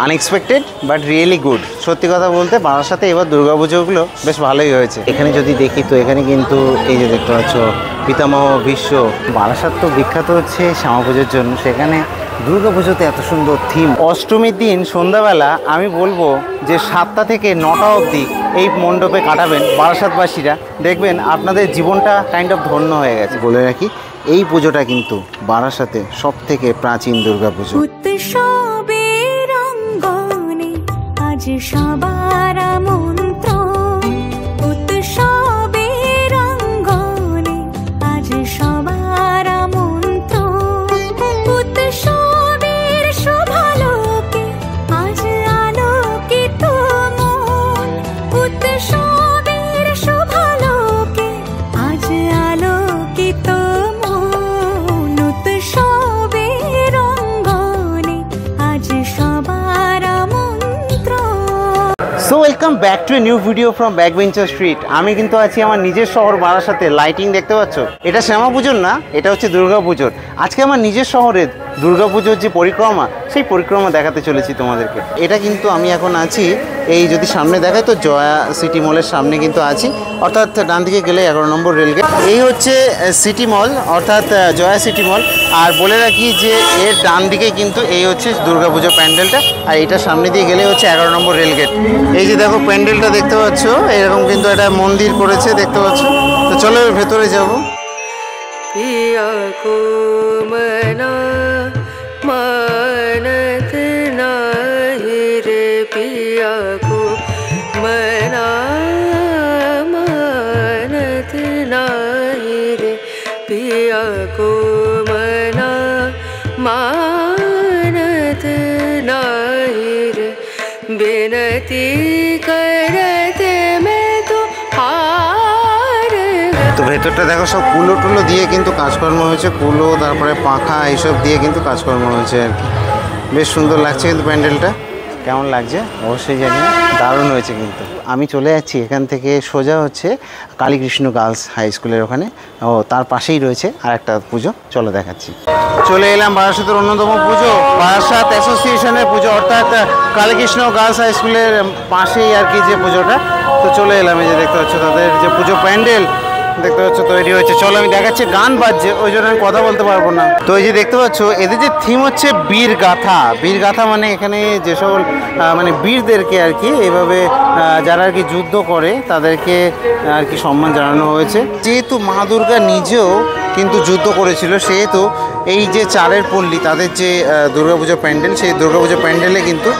Unexpected but really good. সত্যি কথা বলতে বারাসাতে এবার দুর্গাপুজোগুলো বেশ ভালোই হয়েছে। এখানে যদি দেখি তো এখানে কিন্তু এই যে দেখতে পাচ্ছ পিতামহ ভীষ্ম। বারাসাত তো বিখ্যাত হচ্ছে শ্যামা পুজোর জন্য, সেখানে দুর্গাপুজোতে এত সুন্দর থিম। অষ্টমীর দিন সন্ধ্যাবেলা আমি বলবো যে 7টা থেকে 9টা অবধি এই মণ্ডপে কাটাবেন বারাসাতবাসীরা, দেখবেন আপনাদের জীবনটা কাইন্ড অফ ধন্য হয়ে গেছে। বলে রাখি এই পুজোটা কিন্তু বারাসাতে সব থেকে প্রাচীন দুর্গাপুজো। সবার আমন্ত্রণ উৎসবের অঙ্গনে, আজ সবার আমন্ত্রণ উৎসবের শোভালোকে, আজ আলোকিত মন উৎসবের শোভালোকে, আজ আলোকিত মন উৎসবের অঙ্গনে, আজ সবার so welcome back to a new video from backbencher street. আমি কিন্তু আছি আমার নিজের শহর বারাসাতে। লাইটিং দেখতে পাচ্ছ, এটা শ্যামা পুজোর না, এটা হচ্ছে দুর্গা পুজোর। আজকে আমার নিজের শহরের দুর্গা পুজোর যে পরিক্রমা, সেই পরিক্রমা দেখাতে চলেছি তোমাদেরকে। এটা কিন্তু আমি এখন আছি এই যদি সামনে দেখায় তো জয়া সিটি মলের সামনে কিন্তু আছি, অর্থাৎ ডান দিকে গেলে 11 নম্বর রেলগেট। এই হচ্ছে সিটি মল অর্থাৎ জয়া সিটি মল। আর বলে রাখি যে এর ডান দিকে কিন্তু এই হচ্ছে দুর্গা পুজোর প্যান্ডেলটা, আর এইটার সামনে দিয়ে গেলে হচ্ছে 11 নম্বর রেলগেট। এই যে দেখো প্যান্ডেলটা দেখতে পাচ্ছ, এরকম কিন্তু একটা মন্দির করেছে দেখতে পাচ্ছ। তো চলো ভেতরে যাবো। मानत नाही रे पिया को मना, मानत नाही रे पिया को मना, मानत नाही रे बिनती करते मैं तो हार। তো ভেতরটা দেখো সব কুলো টুলো দিয়ে কিন্তু কাজকর্ম হয়েছে, কুলো তারপরে পাখা এইসব দিয়ে কিন্তু কাজকর্ম হয়েছে আর কি। বেশ সুন্দর লাগছে কিন্তু প্যান্ডেলটা। কেমন লাগছে অবশ্যই জানি, দারুণ হয়েছে কিন্তু। আমি চলে যাচ্ছি এখান থেকে সোজা হচ্ছে কালীকৃষ্ণ গার্লস হাই স্কুলের ওখানে, ও তার পাশেই রয়েছে আর একটা পুজো, চলো দেখাচ্ছি। চলে এলাম বারাসাতের অন্যতম পুজো, বারাসাত অ্যাসোসিয়েশনের পুজো, অর্থাৎ কালীকৃষ্ণ গার্লস হাই স্কুলের পাশেই আর কি যে পুজোটা। তো চলে এলাম, এই যে দেখতে পাচ্ছ তাদের যে পুজো প্যান্ডেল দেখতে পাচ্ছ তৈরি হয়েছে। চলো আমি দেখাচ্ছি, গান বাজছে ওই জন্য আমি কথা বলতে পারবো না। তো এই যে দেখতে পাচ্ছ এদের যে থিম হচ্ছে বীর গাথা। বীর গাথা মানে এখানে যে সকল মানে বীরদেরকে আর কি এইভাবে যারা আর কি যুদ্ধ করে তাদেরকে আর কি সম্মান জানানো হয়েছে। যেহেতু মা দুর্গা নিজেও কিন্তু যুদ্ধ করেছিল, সেহেতু এই যে চারের পল্লী তাদের যে দুর্গাপুজো প্যান্ডেল, সেই দুর্গাপুজো প্যান্ডেলে কিন্তু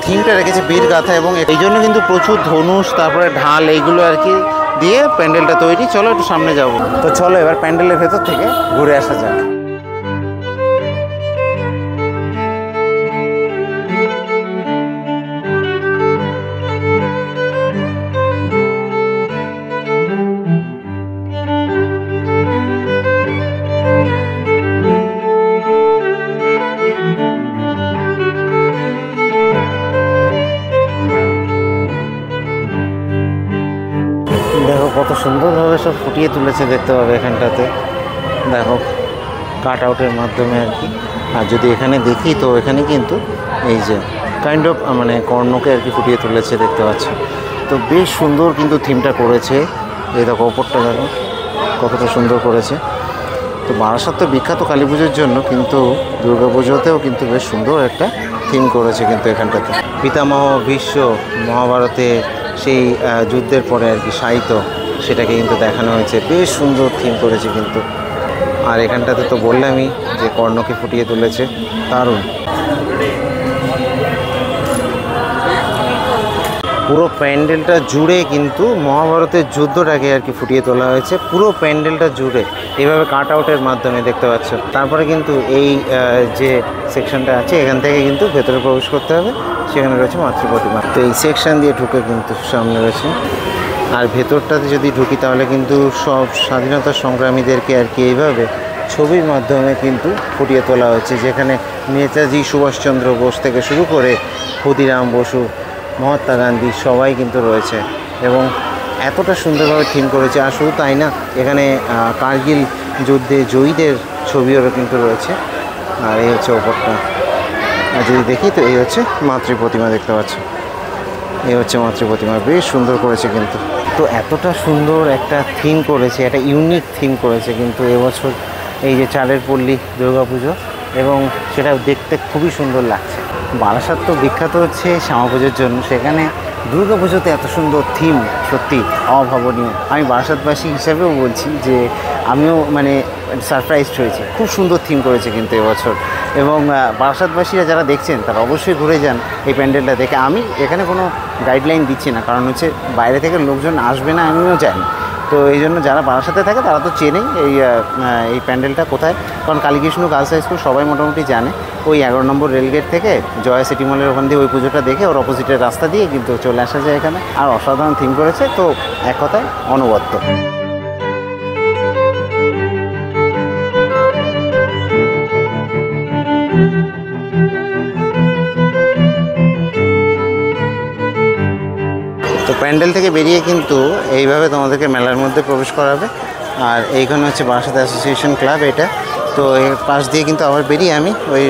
থিমটা রেখেছে বীর গাথা, এবং এই জন্য কিন্তু প্রচুর ধনুষ তারপরে ঢাল এইগুলো আর কি দিয়ে প্যান্ডেলটা তৈরি। চলো একটু সামনে যাবো। তো চলো এবার প্যান্ডেলের ভেতর থেকে ঘুরে আসা যাক। দেখো কত সুন্দরভাবে সব ফুটিয়ে তুলেছে, দেখতে পাবে এখানটাতে দেখো কাট আউটের মাধ্যমে আর কি। আর যদি এখানে দেখি তো এখানে কিন্তু এই যে কাইন্ড অফ মানে কর্ণকে আর কি ফুটিয়ে তুলেছে দেখতে পাচ্ছ। তো বেশ সুন্দর কিন্তু থিমটা করেছে। এই দেখো ওপরটা দেখো কতটা সুন্দর করেছে। তো বারাসাত তো বিখ্যাত কালী পুজোর জন্য, কিন্তু দুর্গা পুজোতেও কিন্তু বেশ সুন্দর একটা থিম করেছে কিন্তু এখানটাতে। পিতামহ ভীষ্ম মহাভারতে সেই যুদ্ধের পরে আর কি সাহিত্য, সেটাকে কিন্তু দেখানো হয়েছে। বেশ সুন্দর থিম করেছে কিন্তু। আর এখানটাতে তো বললামই যে কর্ণকে ফুটিয়ে তুলেছে, দারুণ। পুরো প্যান্ডেলটা জুড়ে কিন্তু মহাভারতের যুদ্ধটাকে আর কি ফুটিয়ে তোলা হয়েছে, পুরো প্যান্ডেলটা জুড়ে এইভাবে কাট আউটের মাধ্যমে দেখতে পাচ্ছ। তারপরে কিন্তু এই যে সেকশনটা আছে এখান থেকে কিন্তু ভেতরে প্রবেশ করতে হবে, সেখানে রয়েছে মাতৃ প্রতিমা। তো এই সেকশন দিয়ে ঢুকে কিন্তু সামনে রয়েছে। আর ভেতরটাতে যদি ঢুকি তাহলে কিন্তু সব স্বাধীনতা সংগ্রামীদেরকে আর কি এইভাবে ছবির মাধ্যমে কিন্তু ফুটিয়ে তোলা হচ্ছে, যেখানে নেতাজি সুভাষচন্দ্র বোস থেকে শুরু করে ক্ষুদিরাম বসু, মহাত্মা গান্ধী সবাই কিন্তু রয়েছে, এবং এতটা সুন্দরভাবে থিম করেছে। আর শুধু তাই না, এখানে কার্গিল যুদ্ধে জয়ীদের ছবিও কিন্তু রয়েছে। আর এই হচ্ছে ওপরটা, আর যদি দেখি তো এই হচ্ছে মাতৃ প্রতিমা দেখতে পাচ্ছ, এই হচ্ছে মাতৃ প্রতিমা, বেশ সুন্দর করেছে কিন্তু। তো এতটা সুন্দর একটা থিম করেছে, একটা ইউনিক থিম করেছে কিন্তু এবছর এই যে চালের পল্লী দুর্গাপুজো, এবং সেটা দেখতে খুবই সুন্দর লাগছে। বারাসাত তো বিখ্যাত হচ্ছে শ্যামা পুজোর জন্য, সেখানে দুর্গাপুজোতে এত সুন্দর থিম সত্যি অভাবনীয়। আমি বারাসাতবাসী হিসাবেও বলছি যে আমিও মানে সারপ্রাইজড হয়েছি, খুব সুন্দর থিম করেছে কিন্তু এবছর। এবং বারাসাতবাসীরা যারা দেখছেন তারা অবশ্যই ঘুরে যান এই প্যান্ডেলটা দেখে। আমি এখানে কোনো গাইডলাইন দিচ্ছি না, কারণ হচ্ছে বাইরে থেকে লোকজন আসবে না, আমিও জানি। তো এই জন্য যারা বারাসাতে থাকে তারা তো চেনেই এই প্যান্ডেলটা কোথায়, কারণ কালীকৃষ্ণ গার্লস হাই স্কুল সবাই মোটামুটি জানে। ওই 11 নম্বর রেলগেট থেকে জয়া সিটি মলের ওখান দিয়ে ওই পুজোটা দেখে ওর অপোজিটের রাস্তা দিয়ে কিন্তু চলে আসা যায় এখানে। আর অসাধারণ থিম করেছে, তো এক কথায় অনবদ্য। তো প্যান্ডেল থেকে বেরিয়ে কিন্তু এইভাবে তোমাদেরকে মেলার মধ্যে প্রবেশ করাবে। আর এইখানে হচ্ছে বারাসাত অ্যাসোসিয়েশন ক্লাব এটা। তো এর পাশ দিয়ে কিন্তু আবার বেরিয়ে আমি ওই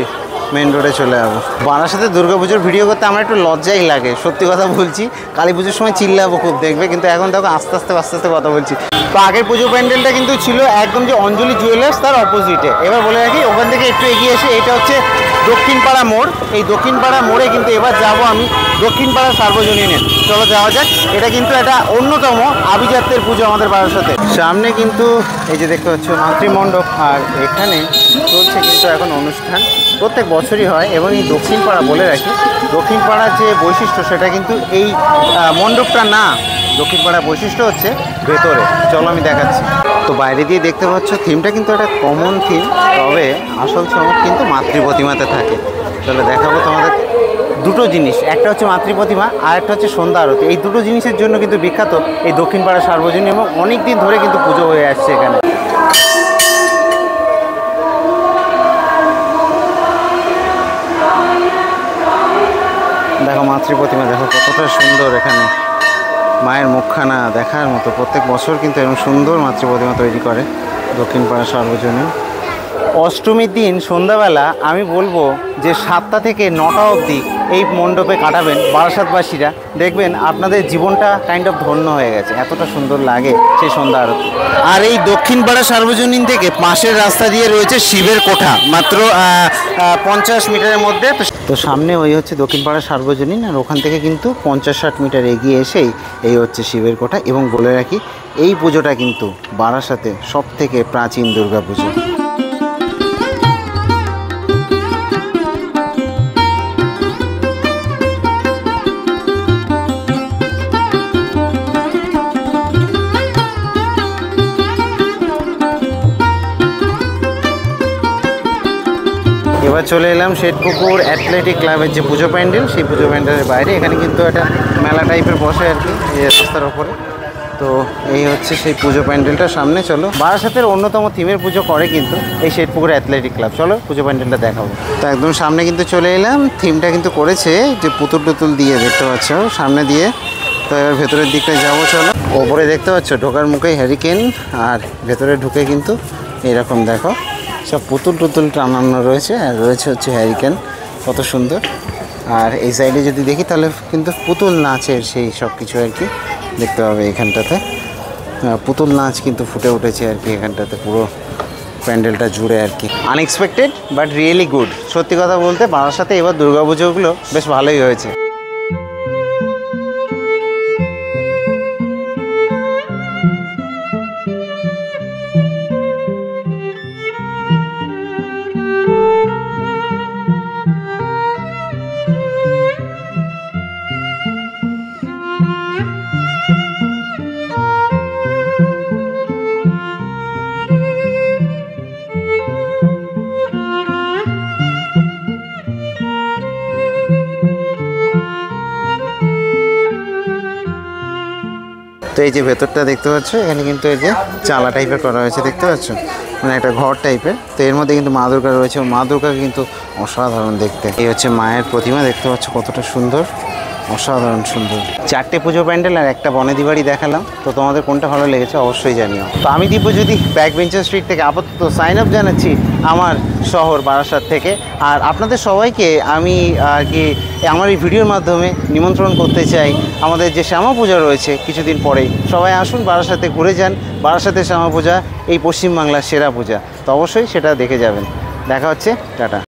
মেন রোডে চলে যাবো। বারাসাতে দুর্গাপুজোর ভিডিও করতে আমার একটু লজ্জাই লাগে, সত্যি কথা বলছি। কালী পুজোর সময় চিল্লাবো খুব, দেখবে, কিন্তু এখন দেখো আস্তে আস্তে কথা বলছি। তো আগের পুজো প্যান্ডেলটা কিন্তু ছিল একদম যে অঞ্জলি জুয়েলার্স তার অপোজিটে। এবার বলে রাখি, ওখান থেকে একটু এগিয়ে এসে এটা হচ্ছে দক্ষিণপাড়া মোড়। এই দক্ষিণপাড়া মোড়ে কিন্তু এবার যাব আমি দক্ষিণপাড়া সার্বজনীনে। চলো যাওয়া যাক। এটা কিন্তু একটা অন্যতম আভিজাত্যের পুজো আমাদের বারাসাতে। সামনে কিন্তু এই যে দেখতে পাচ্ছ মাতৃমণ্ডপ, আর এখানে চলছে কিন্তু এখন অনুষ্ঠান, প্রত্যেক বছরই হয়। এবং এই দক্ষিণপাড়া বলে রাখি, দক্ষিণপাড়ার যে বৈশিষ্ট্য সেটা কিন্তু এই মণ্ডপটা না, দক্ষিণপাড়ার বৈশিষ্ট্য হচ্ছে ভেতরে। চলো আমি দেখাচ্ছি। তো বাইরে দিয়ে দেখতে পাচ্ছ থিমটা কিন্তু একটা কমন থিম, তবে আসল চমক কিন্তু মাতৃ প্রতিমাতে থাকে। চলো দেখাবো তোমাদের দুটো জিনিস, একটা হচ্ছে মাতৃ প্রতিমা আর একটা হচ্ছে সন্ধ্যা আরতি। এই দুটো জিনিসের জন্য কিন্তু বিখ্যাত এই দক্ষিণপাড়া সার্বজনীন, এবং অনেক দিন ধরে কিন্তু পুজো হয়ে আসছে এখানে। দেখো মাতৃ প্রতিমা, দেখো কতটা সুন্দর, এখানে মায়ের মুখখানা দেখার মতো। প্রত্যেক বছর কিন্তু এরকম সুন্দর মাতৃ প্রতিমা তৈরি করে দক্ষিণপাড়া সার্বজনীন। অষ্টমীর দিন সন্ধ্যাবেলা আমি বলবো যে 7টা থেকে 9টা অবধি এই মণ্ডপে কাটাবেন বারাসাতবাসীরা, দেখবেন আপনাদের জীবনটা কাইন্ড অফ ধন্য হয়ে গেছে, এতটা সুন্দর লাগে সেই সন্ধ্যা আরতি। আর এই দক্ষিণপাড়া সার্বজনীন থেকে পাশের রাস্তা দিয়ে রয়েছে শিবের কোঠা, মাত্র 50 মিটারের মধ্যে। তো সামনে ওই হচ্ছে দক্ষিণপাড়া সার্বজনীন, আর ওখান থেকে কিন্তু 50-60 মিটার এগিয়ে এসেই এই হচ্ছে শিবের কোঠা। এবং বলে রাখি, এই পুজোটা কিন্তু বারাসাতে সবথেকে প্রাচীন দুর্গা পুজো। এবার চলে এলাম শেঠপুকুর অ্যাথলেটিক ক্লাবের যে পুজো প্যান্ডেল, সেই পুজো প্যান্ডেলের বাইরে। এখানে কিন্তু একটা মেলা টাইপের বসে আর কি, এই রাস্তার ওপরে। তো এই হচ্ছে সেই পুজো প্যান্ডেলটার সামনে। চলো, বারাসাতের অন্যতম থিমের পুজো করে কিন্তু এই শেঠপুকুর অ্যাথলেটিক ক্লাব। চলো পুজো প্যান্ডেলটা দেখাবো। তো একদম সামনে কিন্তু চলে এলাম। থিমটা কিন্তু করেছে যে পুতুল টুতুল দিয়ে, দেখতে পাচ্ছ সামনে দিয়ে। তো এবার ভেতরের দিকটায় যাবো। চলো, ওপরে দেখতে পাচ্ছ ঢোকার মুখেই হ্যারিকেন, আর ভেতরে ঢুকে কিন্তু এরকম দেখো সব পুতুল টুতুল টানানো রয়েছে, আর রয়েছে হচ্ছে হ্যারিকেন, কত সুন্দর। আর এই সাইডে যদি দেখি তাহলে কিন্তু পুতুল নাচের সেই সব কিছু আর কি দেখতে পাবে এখানটাতে। পুতুল নাচ কিন্তু ফুটে উঠেছে আর কি এখানটাতে, পুরো প্যান্ডেলটা জুড়ে আর কি। Unexpected but really good. সত্যি কথা বলতে বারাসাতে এবার দুর্গাপুজোগুলো বেশ ভালোই হয়েছে। তো এই যে ভেতরটা দেখতে পাচ্ছ, এখানে কিন্তু এই যে চালা টাইপের করা হয়েছে, দেখতে পাচ্ছ, মানে একটা ঘর টাইপের। তো এর মধ্যে কিন্তু মা দুর্গা রয়েছে, মা দুর্গা কিন্তু অসাধারণ দেখতে। এই হচ্ছে মায়ের প্রতিমা, দেখতে পাচ্ছ কতটা সুন্দর, অসাধারণ সুন্দর। 4টে পুজো প্যান্ডেল আর একটা বনেদি বাড়ি দেখালাম। তো তোমাদের কোনটা ভালো লেগেছে অবশ্যই জানিও। তো আমি দীপজ্যোতি ব্যাক বেঞ্চার স্ট্রিট থেকে আপাতত সাইন আপ জানাচ্ছি। আমার শহর বারাসাত থেকে। আর আপনাদের সবাইকে আমি আর কি আমার এই ভিডিওর মাধ্যমে নিমন্ত্রণ করতে চাই আমাদের যে শ্যামা পূজা রয়েছে কিছুদিন পরেই, সবাই আসুন বারাসাতে ঘুরে যান। বারাসাতের শ্যামা পূজা এই পশ্চিমবাংলার সেরা পূজা, তো অবশ্যই সেটা দেখে যাবেন। দেখা হচ্ছে, টাটা।